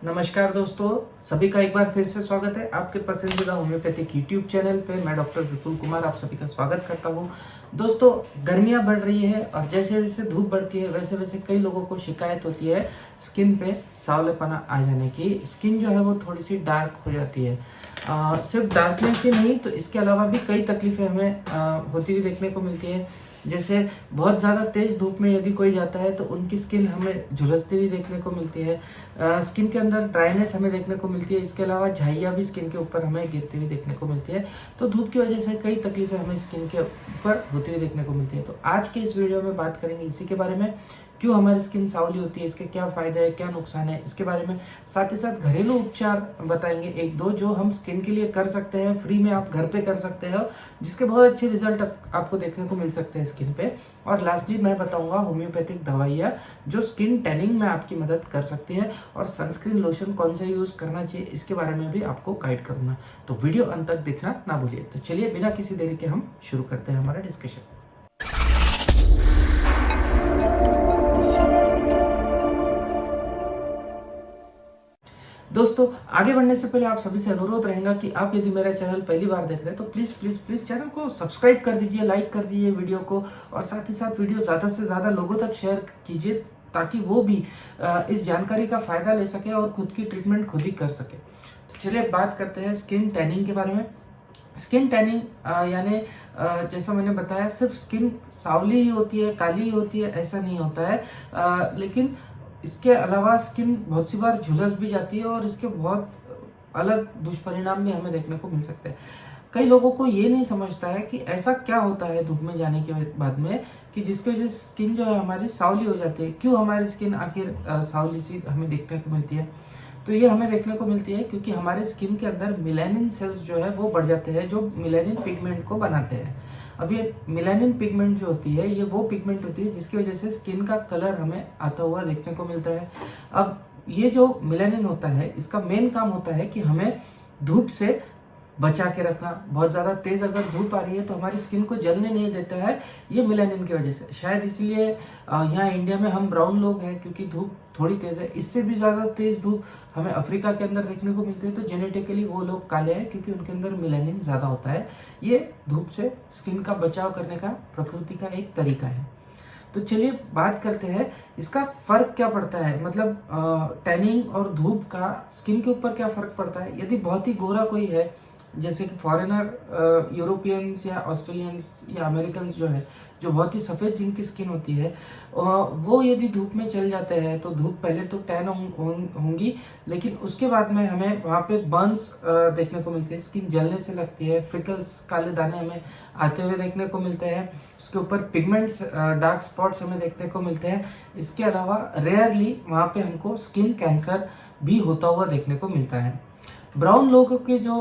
नमस्कार दोस्तों, सभी का एक बार फिर से स्वागत है आपके पसंदीदा होम्योपैथिक यूट्यूब चैनल पे। मैं डॉक्टर विपुल कुमार आप सभी का स्वागत करता हूँ। दोस्तों, गर्मियाँ बढ़ रही है और जैसे जैसे धूप बढ़ती है वैसे वैसे कई लोगों को शिकायत होती है स्किन पे सांवलेपना आ जाने की। स्किन जो है वो थोड़ी सी डार्क हो जाती है। सिर्फ डार्कनेस ही नहीं तो इसके अलावा भी कई तकलीफें हमें होती हुई देखने को मिलती है। जैसे बहुत ज़्यादा तेज धूप में यदि कोई जाता है तो उनकी स्किन हमें झुलसती हुई देखने को मिलती है। स्किन के अंदर ड्राइनेस हमें देखने को मिलती है। इसके अलावा झाइयाँ भी स्किन के ऊपर हमें गिरती हुई देखने को मिलती है। तो धूप की वजह से कई तकलीफें हमें स्किन के ऊपर होती हुई देखने को मिलती है। तो आज के इस वीडियो में बात करेंगे इसी के बारे में, क्यों हमारी स्किन सांवली होती है, इसके क्या फायदे हैं, क्या नुकसान है, इसके बारे में। साथ ही साथ घरेलू उपचार बताएंगे एक दो जो हम स्किन के लिए कर सकते हैं, फ्री में आप घर पे कर सकते हैं, जिसके बहुत अच्छे रिजल्ट आपको देखने को मिल सकते हैं स्किन पे। और लास्टली मैं बताऊंगा होम्योपैथिक दवाइयाँ जो स्किन टैनिंग में आपकी मदद कर सकती है, और सनस्क्रीन लोशन कौन सा यूज करना चाहिए इसके बारे में भी आपको गाइड करूंगा। तो वीडियो अंत तक देखना ना भूलिए। तो चलिए बिना किसी देरी के हम शुरू करते हैं हमारा डिस्कशन। दोस्तों, आगे बढ़ने से पहले आप सभी से अनुरोध रहेगा कि आप यदि मेरा चैनल पहली बार देख रहे हैं तो प्लीज प्लीज प्लीज चैनल को सब्सक्राइब कर दीजिए, लाइक कर दीजिए वीडियो को, और साथ ही साथ वीडियो ज्यादा से ज्यादा लोगों तक शेयर कीजिए ताकि वो भी इस जानकारी का फायदा ले सके और खुद की ट्रीटमेंट खुद ही कर सके। तो चलिए बात करते हैं स्किन टैनिंग के बारे में। स्किन टैनिंग यानी जैसा मैंने बताया सिर्फ स्किन सांवली ही होती है, काली ही होती है, ऐसा नहीं होता है। लेकिन इसके अलावा स्किन बहुत सी बार झुलस भी जाती है और इसके बहुत अलग दुष्परिणाम भी हमें देखने को मिल सकते हैं। कई लोगों को ये नहीं समझता है कि ऐसा क्या होता है धूप में जाने के बाद में कि जिसकी वजह से स्किन जो है हमारी सांवली हो जाती है। क्यों हमारी स्किन आखिर सांवली सी हमें देखने को मिलती है? तो ये हमें देखने को मिलती है क्योंकि हमारे स्किन के अंदर मिलेनिन सेल्स जो है वो बढ़ जाते हैं जो मिलेनिन पिगमेंट को बनाते हैं। अब ये मिलेनिन पिगमेंट जो होती है ये वो पिगमेंट होती है जिसकी वजह से स्किन का कलर हमें आता हुआ देखने को मिलता है। अब ये जो मिलेनिन होता है इसका मेन काम होता है कि हमें धूप से बचा के रखना। बहुत ज्यादा तेज अगर धूप आ रही है तो हमारी स्किन को जलने नहीं देता है ये मेलानिन की वजह से। शायद इसलिए यहाँ इंडिया में हम ब्राउन लोग हैं क्योंकि धूप थोड़ी तेज है। इससे भी ज्यादा तेज धूप हमें अफ्रीका के अंदर देखने को मिलती है, तो जेनेटिकली वो लोग काले हैं क्योंकि उनके अंदर मेलानिन ज्यादा होता है। ये धूप से स्किन का बचाव करने का प्रकृति का एक तरीका है। तो चलिए बात करते हैं इसका फर्क क्या पड़ता है, मतलब टैनिंग और धूप का स्किन के ऊपर क्या फर्क पड़ता है। यदि बहुत ही गोरा कोई है जैसे कि फॉरेनर, यूरोपियंस या ऑस्ट्रेलियंस या अमेरिकन जो है जो बहुत ही सफ़ेद जिनकी स्किन होती है, वो यदि धूप में चल जाते हैं तो धूप पहले तो टैन होंगी, लेकिन उसके बाद में हमें वहाँ पे बर्न्स देखने को मिलते हैं, स्किन जलने से लगती है, फ्रिकल्स काले दाने हमें आते हुए देखने को मिलते हैं, उसके ऊपर पिगमेंट्स डार्क स्पॉट्स हमें देखने को मिलते हैं। इसके अलावा रेयरली वहाँ पे हमको स्किन कैंसर भी होता हुआ देखने को मिलता है। ब्राउन लोगों के जो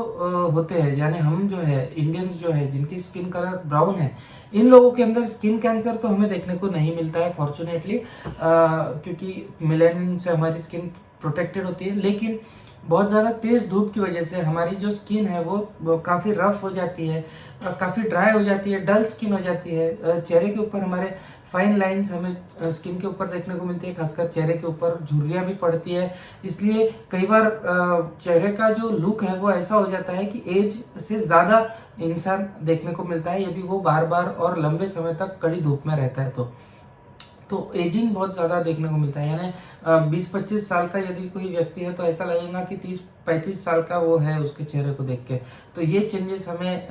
होते हैं यानी हम जो है इंडियंस जो है जिनकी स्किन कलर ब्राउन है, इन लोगों के अंदर स्किन कैंसर तो हमें देखने को नहीं मिलता है फॉर्चुनेटली, क्योंकि मेलानिन से हमारी स्किन प्रोटेक्टेड होती है। लेकिन बहुत ज़्यादा तेज धूप की वजह से हमारी जो स्किन है वो काफ़ी रफ हो जाती है, काफ़ी ड्राई हो जाती है, डल स्किन हो जाती है। चेहरे के ऊपर हमारे फाइन लाइंस हमें स्किन के ऊपर देखने को मिलती है, खासकर चेहरे के ऊपर झुर्रियाँ भी पड़ती है। इसलिए कई बार चेहरे का जो लुक है वो ऐसा हो जाता है कि एज से ज़्यादा इंसान देखने को मिलता है यदि वो बार बार और लंबे समय तक कड़ी धूप में रहता है तो एजिंग बहुत ज़्यादा देखने को मिलता है। यानी 20-25 साल का यदि कोई व्यक्ति है तो ऐसा लगेगा कि 30-35 साल का वो है उसके चेहरे को देख के। तो ये चेंजेस हमें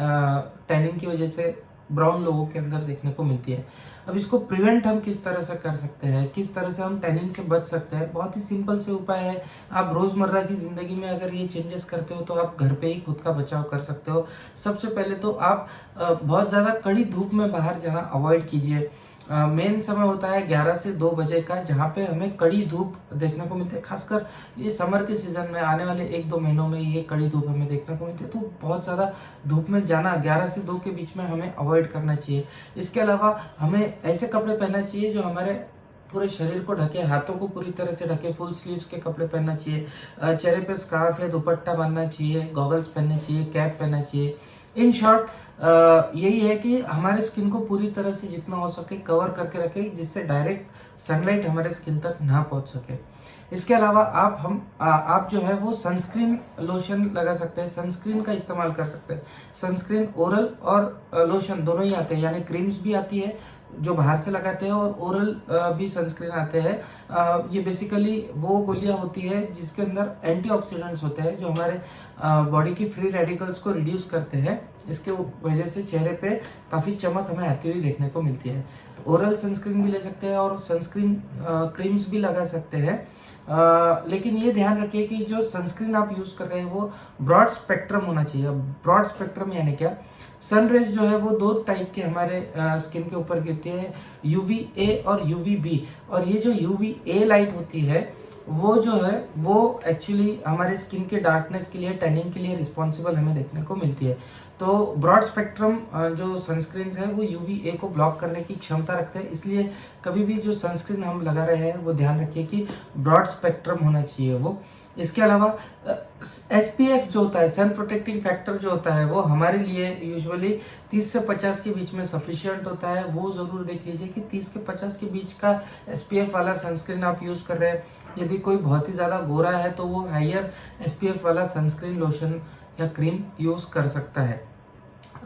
टैनिंग की वजह से ब्राउन लोगों के अंदर देखने को मिलती है। अब इसको प्रिवेंट हम किस तरह से कर सकते हैं, किस तरह से हम टैनिंग से बच सकते हैं, बहुत ही सिंपल से उपाय है। आप रोजमर्रा की जिंदगी में अगर ये चेंजेस करते हो तो आप घर पे ही खुद का बचाव कर सकते हो। सबसे पहले तो आप बहुत ज्यादा कड़ी धूप में बाहर जाना अवॉइड कीजिए। मेन समय होता है 11 से 2 बजे का, जहाँ पे हमें कड़ी धूप देखने को मिलती है। खासकर ये समर के सीजन में आने वाले 1-2 महीनों में ये कड़ी धूप हमें देखने को मिलती है। तो बहुत ज़्यादा धूप में जाना 11 से 2 के बीच में हमें अवॉइड करना चाहिए। इसके अलावा हमें ऐसे कपड़े पहनना चाहिए जो हमारे पूरे शरीर को ढके, हाथों को पूरी तरह से ढके, फुल स्लीव्स के कपड़े पहनना चाहिए, चेहरे पे स्कार्फ या दुपट्टा बांधना चाहिए, गॉगल्स पहनने चाहिए, कैप पहनना चाहिए। इन शॉर्ट यही है कि हमारे स्किन को पूरी तरह से जितना हो सके कवर करके रखे जिससे डायरेक्ट सनलाइट हमारे स्किन तक ना पहुंच सके। इसके अलावा आप जो है वो सनस्क्रीन लोशन लगा सकते हैं, सनस्क्रीन का इस्तेमाल कर सकते हैं। सनस्क्रीन ओरल और लोशन दोनों ही आते हैं, यानी क्रीम्स भी आती है जो बाहर से लगाते हैं और ओरल भी सनस्क्रीन आते हैं। ये बेसिकली वो गोलियां होती है जिसके अंदर एंटीऑक्सीडेंट्स होते हैं जो हमारे बॉडी की फ्री रेडिकल्स को रिड्यूस करते हैं। इसके वजह से चेहरे पे काफी चमक हमें आती हुई देखने को मिलती है। तो ओरल सनस्क्रीन भी ले सकते हैं और सनस्क्रीन क्रीम्स भी लगा सकते हैं। लेकिन ये ध्यान रखिए कि जो सनस्क्रीन आप यूज कर रहे हैं वो ब्रॉड स्पेक्ट्रम होना चाहिए। ब्रॉड स्पेक्ट्रम यानी क्या, सन रेज जो है वो दो टाइप के हमारे स्किन के ऊपर गिरती है, UVA और UVB। और ये जो UVA लाइट होती है वो जो है वो एक्चुअली हमारे स्किन के डार्कनेस के लिए, टैनिंग के लिए रिस्पॉन्सिबल हमें देखने को मिलती है। तो ब्रॉड स्पेक्ट्रम जो सनस्क्रीन है वो UVA को ब्लॉक करने की क्षमता रखते हैं, इसलिए कभी भी जो सनस्क्रीन हम लगा रहे हैं वो ध्यान रखिए कि ब्रॉड स्पेक्ट्रम होना चाहिए वो। इसके अलावा SPF जो होता है, सन प्रोटेक्टिंग फैक्टर जो होता है वो हमारे लिए यूजुअली 30 से 50 के बीच में सफिशिएंट होता है। वो जरूर देख लीजिए कि 30 के 50 के बीच का SPF वाला सनस्क्रीन आप यूज कर रहे हैं। यदि कोई बहुत ही ज्यादा गोरा है तो वो हायर SPF वाला सनस्क्रीन लोशन या क्रीम यूज कर सकता है।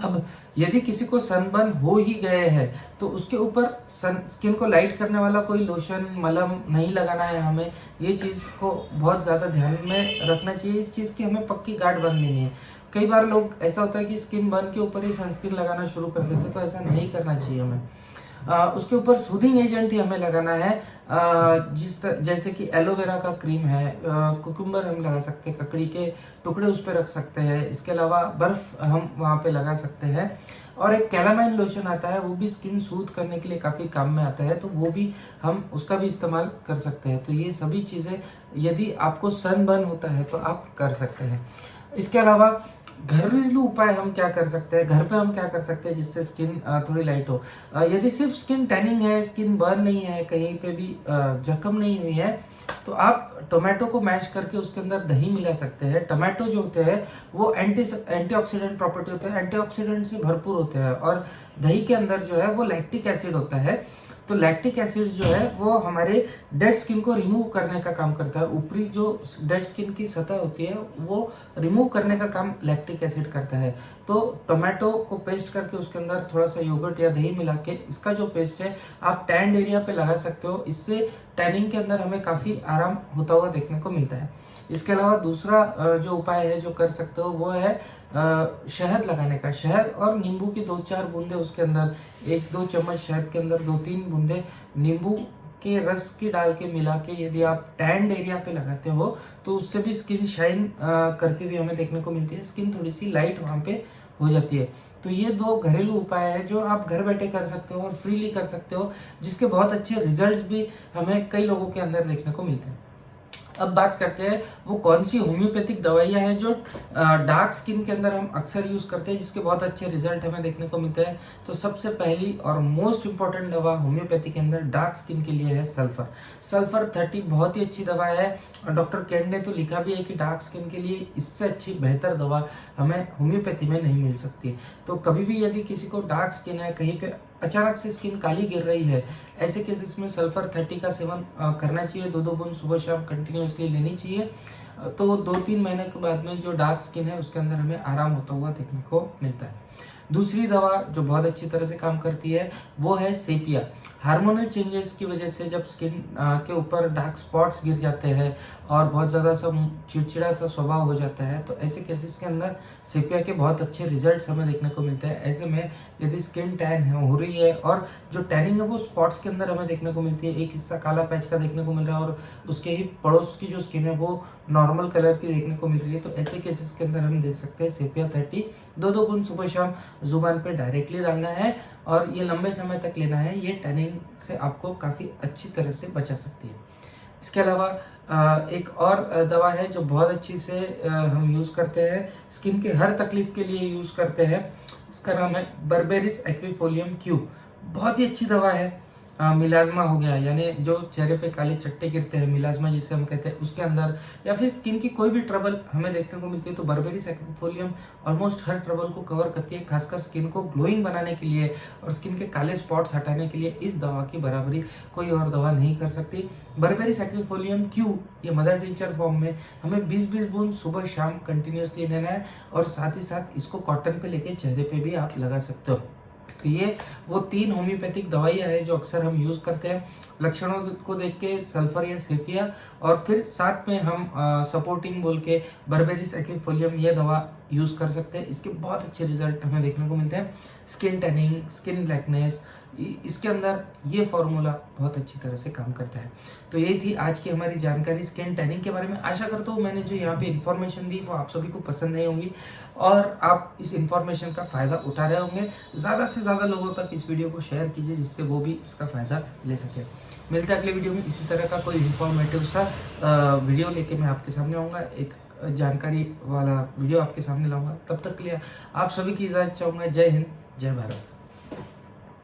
अब यदि किसी को सनबर्न हो ही गए हैं तो उसके ऊपर स्किन को लाइट करने वाला कोई लोशन, मलम नहीं लगाना है हमें। ये चीज को बहुत ज्यादा ध्यान में रखना चाहिए, इस चीज की हमें पक्की गार्ड बांध लेनी है। कई बार लोग ऐसा होता है कि स्किन बर्न के ऊपर ही सनस्क्रीन लगाना शुरू कर देते हैं, तो ऐसा नहीं करना चाहिए हमें। उसके ऊपर सूदिंग एजेंट ही हमें लगाना है, जैसे कि एलोवेरा का क्रीम है, कुकुम्बर हम लगा सकते हैं, ककड़ी के टुकड़े उस पर रख सकते हैं। इसके अलावा बर्फ हम वहां पे लगा सकते हैं। और एक कैलामाइन लोशन आता है, वो भी स्किन सूद करने के लिए काफी काम में आता है, तो वो भी हम उसका भी इस्तेमाल कर सकते हैं। तो ये सभी चीजें यदि आपको सनबर्न होता है तो आप कर सकते हैं। इसके अलावा घरेलू उपाय हम क्या कर सकते हैं, घर पे हम क्या कर सकते हैं जिससे स्किन थोड़ी लाइट हो। यदि सिर्फ स्किन टैनिंग है, स्किन बर्न नहीं है, कहीं पे भी जख्म नहीं हुई है, तो आप टोमेटो को मैश करके उसके अंदर दही मिला सकते हैं। टोमेटो जो होते हैं वो एंटीऑक्सीडेंट प्रॉपर्टी होते हैं, एंटीऑक्सीडेंट से भरपूर होते हैं। और दही के अंदर जो है वो लैक्टिक एसिड होता है, तो लैक्टिक एसिड जो है वो हमारे डेड स्किन को रिमूव करने का काम करता है। ऊपरी जो डेड स्किन की सतह होती है वो रिमूव करने का काम लैक्टिक एसिड करता है। तो टोमेटो को पेस्ट करके उसके अंदर थोड़ा सा योगर्ट या दही मिला के इसका जो पेस्ट है आप टैंड एरिया पे लगा सकते हो। इससे टैनिंग के अंदर हमें काफी आराम होता हुआ देखने को मिलता है। इसके अलावा दूसरा जो उपाय है जो कर सकते हो वो है शहद लगाने का। शहद और नींबू की 2-4 बूंदे उसके अंदर, 1-2 चम्मच शहद के अंदर 2-3 बूंदे नींबू के रस की डाल के मिला के यदि आप टैंड एरिया पे लगाते हो तो उससे भी स्किन शाइन करती हुई हमें देखने को मिलती है। स्किन थोड़ी सी लाइट वहां पे हो जाती है। तो ये 2 घरेलू उपाय है जो आप घर बैठे कर सकते हो और फ्रीली कर सकते हो, जिसके बहुत अच्छे रिजल्ट्स भी हमें कई लोगों के अंदर देखने को मिलते हैं। अब बात करते हैं वो कौन सी होम्योपैथिक दवाइयां हैं जो डार्क स्किन के अंदर हम अक्सर यूज करते हैं, जिसके बहुत अच्छे रिजल्ट हमें देखने को मिलते हैं। तो सबसे पहली और मोस्ट इंपॉर्टेंट दवा होम्योपैथी के अंदर डार्क स्किन के लिए है सल्फर। सल्फर 30 बहुत ही अच्छी दवा है और डॉक्टर केंट ने तो लिखा भी है कि डार्क स्किन के लिए इससे अच्छी बेहतर दवा हमें होम्योपैथी में नहीं मिल सकती। तो कभी भी यदि किसी को डार्क स्किन है, कहीं पे अचानक से स्किन काली गिर रही है, ऐसे केसेस में सल्फर 30 का सेवन करना चाहिए। 2-2 बूंद सुबह शाम कंटिन्यूअसली लेनी चाहिए। तो 2-3 महीने के बाद में जो डार्क स्किन है उसके अंदर हमें आराम होता हुआ देखने को मिलता है। दूसरी दवा जो बहुत अच्छी तरह से काम करती है वो है सेपिया। हार्मोनल चेंजेस की वजह से जब स्किन के ऊपर डार्क स्पॉट्स गिर जाते हैं और बहुत ज़्यादा सा चिड़चिड़ा सा स्वभाव हो जाता है, तो ऐसे केसेस के अंदर सेपिया के बहुत अच्छे रिजल्ट्स हमें देखने को मिलते हैं। ऐसे में यदि स्किन टैन हो रही है और जो टैनिंग है वो स्पॉट्स के अंदर हमें देखने को मिलती है, एक हिस्सा काला पैच का देखने को मिल रहा है और उसके ही पड़ोस की जो स्किन है वो नॉर्मल कलर की देखने को मिल रही है, तो ऐसे केसेस के अंदर हम देख सकते हैं सेपिया 30 2-2 बूंद सुबह शाम जुबान पे डायरेक्टली डालना है और ये लंबे समय तक लेना है। ये टैनिंग से आपको काफी अच्छी तरह से बचा सकती है। इसके अलावा एक और दवा है जो बहुत अच्छी से हम यूज करते हैं, स्किन के हर तकलीफ के लिए यूज करते हैं। इसका नाम है बर्बेरिस एक्विफोलियम क्यूब। बहुत ही अच्छी दवा है। मिलाजमा हो गया, यानी जो चेहरे पे काले चट्टे गिरते हैं, मिलाजमा जिसे हम कहते हैं, उसके अंदर, या फिर स्किन की कोई भी ट्रबल हमें देखने को मिलती है, तो बर्बेरिस एक्विफोलियम ऑलमोस्ट हर ट्रबल को कवर करती है, खासकर स्किन को ग्लोइंग बनाने के लिए और स्किन के काले स्पॉट्स हटाने के लिए इस दवा की बराबरी कोई और दवा नहीं कर सकती। बर्बेरिस एक्विफोलियम क्यू, ये मदर टिंचर फॉर्म में हमें 20-20 बूंद सुबह शाम कंटिन्यूसली लेना है, और साथ ही साथ इसको कॉटन पे लेके चेहरे पे भी आप लगा सकते हो। तो ये वो 3 होम्योपैथिक दवाइयाँ हैं जो अक्सर हम यूज करते हैं लक्षणों को देख के, सल्फर या सेफिया, और फिर साथ में हम सपोर्टिंग बोल के बर्बेरिस एक्विफोलियम ये दवा यूज कर सकते हैं। इसके बहुत अच्छे रिजल्ट हमें देखने को मिलते हैं, स्किन टैनिंग, स्किन ब्लैकनेस, इसके अंदर ये फॉर्मूला बहुत अच्छी तरह से काम करता है। तो ये थी आज की हमारी जानकारी स्किन टैनिंग के बारे में। आशा करता हूँ मैंने जो यहाँ पे इन्फॉर्मेशन दी वो आप सभी को पसंद नहीं होंगी और आप इस इन्फॉर्मेशन का फायदा उठा रहे होंगे। ज़्यादा से ज़्यादा लोगों तक इस वीडियो को शेयर कीजिए जिससे वो भी इसका फायदा ले सके। मिलते हैं अगले वीडियो में, इसी तरह का कोई इन्फॉर्मेटिव सा वीडियो लेके मैं आपके सामने आऊँगा, एक जानकारी वाला वीडियो आपके सामने लाऊंगा। तब तक के लिए आप सभी की इजाज़त चाहूँगा। जय हिंद, जय भारत।